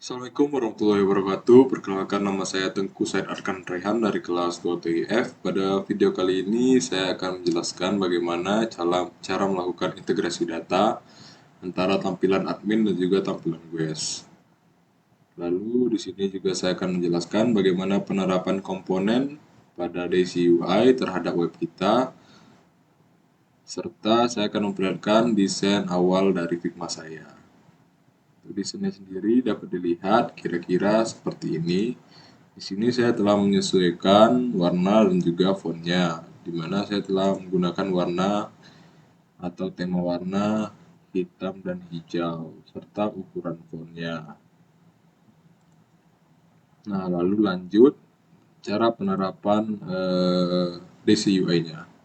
Assalamualaikum warahmatullahi wabarakatuh. Perkenalkan, nama saya Tengku Said Arkan Rehan dari kelas 2TIF. Pada video kali ini saya akan menjelaskan bagaimana cara melakukan integrasi data antara tampilan admin dan juga tampilan GUES. Lalu di sini juga saya akan menjelaskan bagaimana penerapan komponen pada Daisy UI terhadap web kita, serta saya akan memperlihatkan desain awal dari Figma saya. Desainnya sendiri dapat dilihat kira-kira seperti ini. Di sini saya telah menyesuaikan warna dan juga fontnya, di mana saya telah menggunakan warna atau tema warna hitam dan hijau, serta ukuran fontnya. Nah, lalu lanjut cara penerapan DCUI-nya.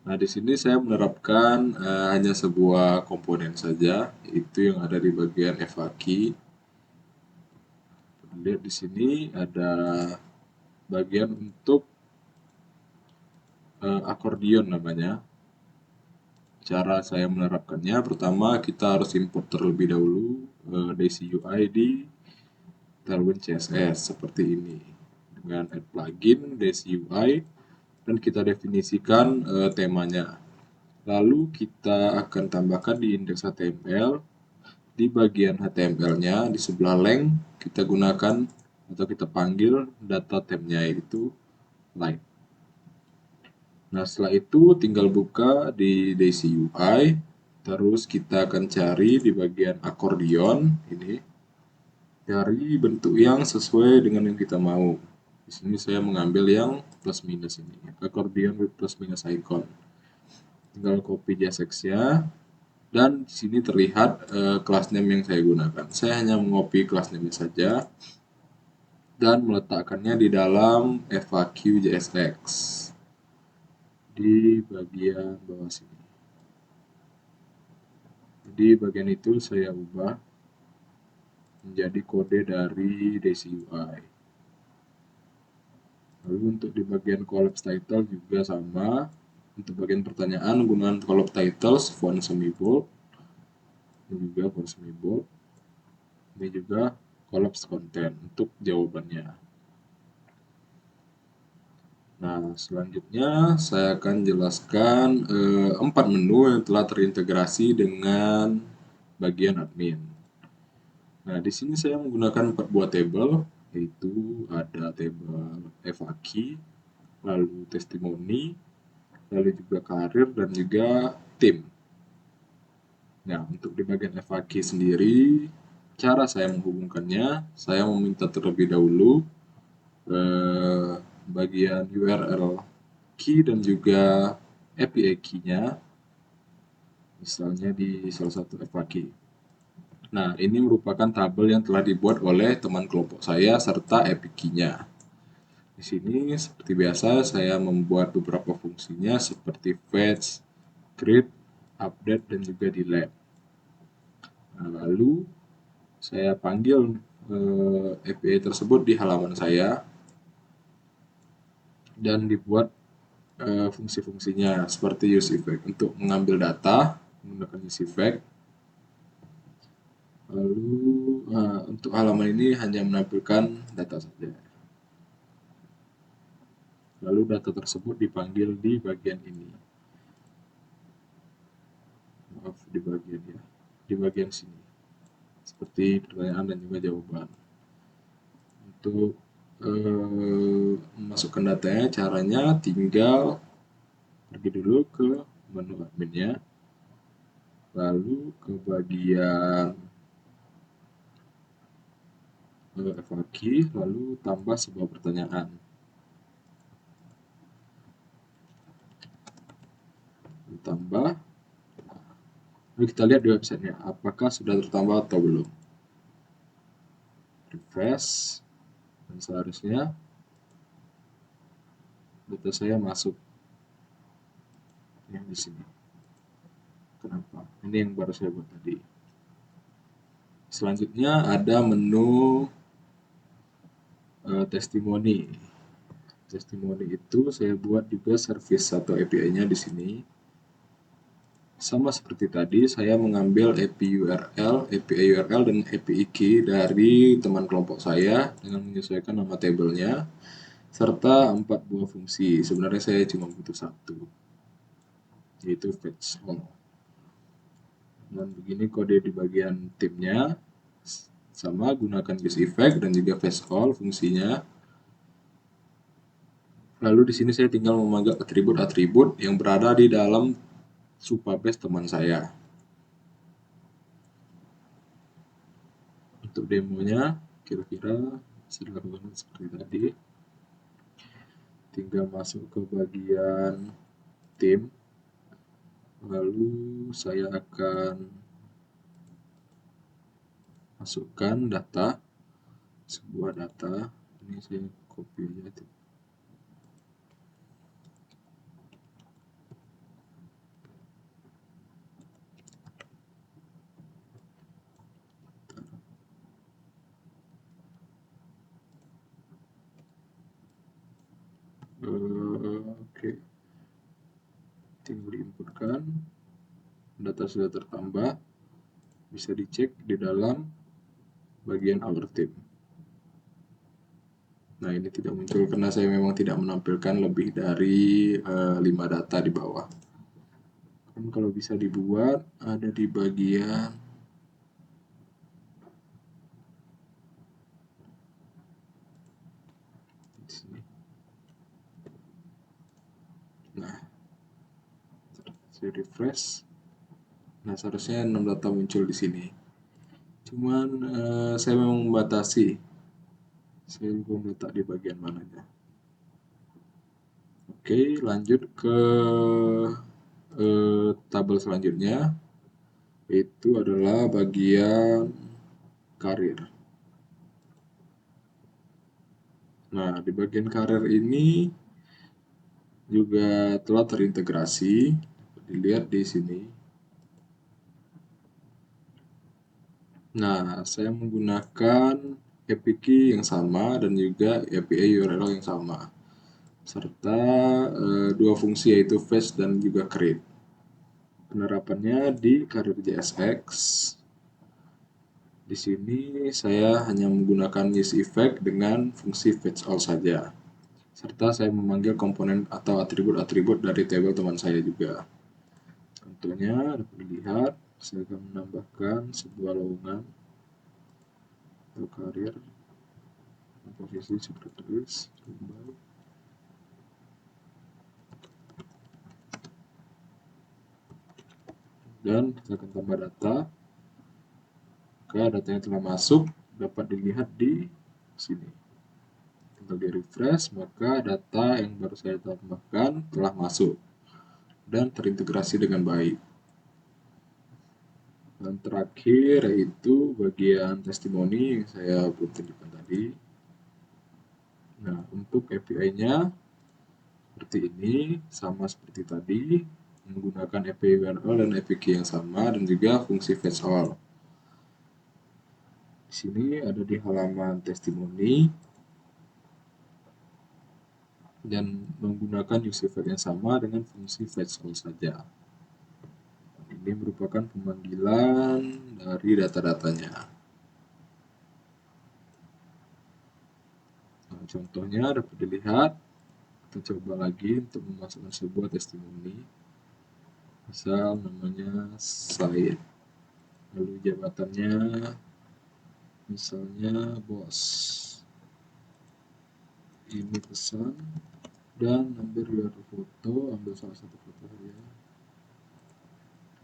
Nah, di sini saya menerapkan hanya sebuah komponen saja, yaitu yang ada di bagian FAQ. Lihat di sini ada bagian untuk akordion namanya. Cara saya menerapkannya, pertama kita harus import terlebih dahulu Daisy UI di Tailwind CSS seperti ini dengan add plugin Daisy UI dan kita definisikan temanya. Lalu kita akan tambahkan di indeks HTML. Di bagian HTML-nya di sebelah link kita gunakan atau kita panggil data tab-nya, yaitu line. Nah, setelah itu tinggal buka di Daisy UI, terus kita akan cari di bagian akordion ini, cari bentuk yang sesuai dengan yang kita mau. Di sini saya mengambil yang plus minus ini, akordion with plus minus icon. Tinggal copy JSX-nya, dan di sini terlihat class name yang saya gunakan. Saya hanya mengcopy class name saja dan meletakkannya di dalam FAQ JSX di bagian bawah sini. Di bagian itu saya ubah menjadi kode dari Daisy UI. Lalu untuk di bagian collapse title juga sama. Untuk bagian pertanyaan gunakan collapse titles font semi bold. Ini juga font semi bold. Ini juga collapse content untuk jawabannya. Nah, selanjutnya saya akan jelaskan 4 menu yang telah terintegrasi dengan bagian admin. Nah, di sini saya menggunakan 4 buah table, yaitu ada table FAQ, lalu testimoni, lalu juga karir, dan juga tim. Nah, untuk di bagian FAQ sendiri, cara saya menghubungkannya, saya meminta terlebih dahulu bagian URL key dan juga API key-nya, misalnya di salah satu FAQ. Nah, ini merupakan tabel yang telah dibuat oleh teman kelompok saya serta API key-nya. Di sini seperti biasa saya membuat beberapa fungsinya seperti fetch, create, update, dan juga delete. Nah, lalu saya panggil API tersebut di halaman saya dan dibuat fungsi-fungsinya seperti use effect untuk mengambil data menggunakan use effect. Lalu untuk halaman ini hanya menampilkan data saja. Lalu data tersebut dipanggil di bagian ini. Maaf, di bagian sini. Seperti pertanyaan dan juga jawaban. Untuk memasukkan datanya, caranya tinggal pergi dulu ke menu adminnya, lalu ke bagian FAQ, lalu tambah sebuah pertanyaan. Tambah. Lalu kita lihat di websitenya, apakah sudah tertambah atau belum. Refresh, dan seharusnya data saya masuk yang di sini. Kenapa? Ini yang baru saya buat tadi. Selanjutnya ada menu testimoni. Testimoni itu saya buat juga service atau API-nya di sini. Sama seperti tadi, saya mengambil API URL, API URL dan API key dari teman kelompok saya dengan menyesuaikan nama tabelnya serta 4 buah fungsi. Sebenarnya saya cuma butuh satu, yaitu fetch all. Dan begini kode di bagian timnya, sama gunakan use effect dan juga fetch all fungsinya. Lalu di sini saya tinggal memanggil atribut-atribut yang berada di dalam Supabase teman saya. Untuk demonya kira-kira bisa dilakukan seperti tadi. Tinggal masuk ke bagian tim, lalu saya akan masukkan data, sebuah data. Ini saya copy aja. Oke, tinggal diinputkan, data sudah tertambah, bisa dicek di dalam bagian our team. Nah, ini tidak muncul karena saya memang tidak menampilkan lebih dari 5 data di bawah. Kan kalau bisa dibuat ada di bagian sini. Nah, saya refresh. Nah, seharusnya 6 data muncul di sini. Cuman saya memang membatasi. Saya lupa meletak di bagian mananya. Oke, lanjut ke tabel selanjutnya, itu adalah bagian karir. Nah, di bagian karir ini juga telah terintegrasi. Dilihat di sini. Nah, saya menggunakan API key yang sama dan juga API URL yang sama, serta dua fungsi yaitu fetch dan juga create. Penerapannya di karir JSX. Di sini saya hanya menggunakan use effect dengan fungsi fetch all saja, serta saya memanggil komponen atau atribut-atribut dari tabel teman saya juga. Contohnya dapat dilihat, saya akan menambahkan sebuah lowongan atau karir posisi sekretaris, dan saya akan tambah data. Maka datanya telah masuk, dapat dilihat di sini. Tinggal di refresh, maka data yang baru saya tambahkan telah masuk dan terintegrasi dengan baik. Dan terakhir yaitu bagian testimoni yang saya belum tunjukkan tadi. Nah, untuk API-nya seperti ini, sama seperti tadi, menggunakan API URL dan API key yang sama dan juga fungsi fetch all. Di sini ada di halaman testimoni dan menggunakan use effect yang sama dengan fungsi fetch all saja. Ini merupakan pemanggilan dari data-datanya. Nah, contohnya dapat dilihat. Kita coba lagi untuk memasukkan sebuah testimoni. Misal namanya Said, lalu jabatannya misalnya bos. Ini pesan dan ambil foto, ambil salah satu foto ya,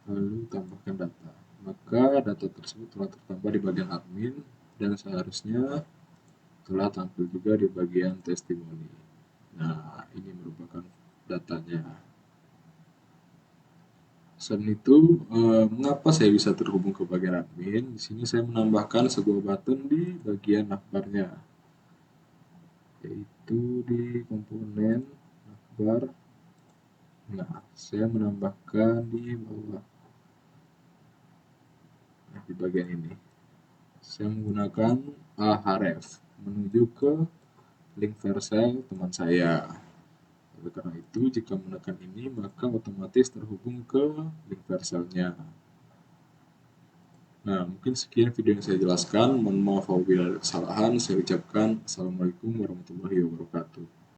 lalu tambahkan data. Maka data tersebut telah tertambah di bagian admin dan seharusnya telah tampil juga di bagian testimoni. Nah, ini merupakan datanya. Selain itu, mengapa saya bisa terhubung ke bagian admin? Di sini saya menambahkan sebuah button di bagian navbarnya, yaitu di komponen navbar. Nah, saya menambahkan di bawah, di bagian ini. Saya menggunakan Ahref menuju ke link Vercel teman saya. Oleh karena itu, jika menekan ini, maka otomatis terhubung ke link parcelnya. Nah, mungkin sekian video yang saya jelaskan. Mohon maaf apabila ada kesalahan. Saya ucapkan Assalamualaikum warahmatullahi wabarakatuh.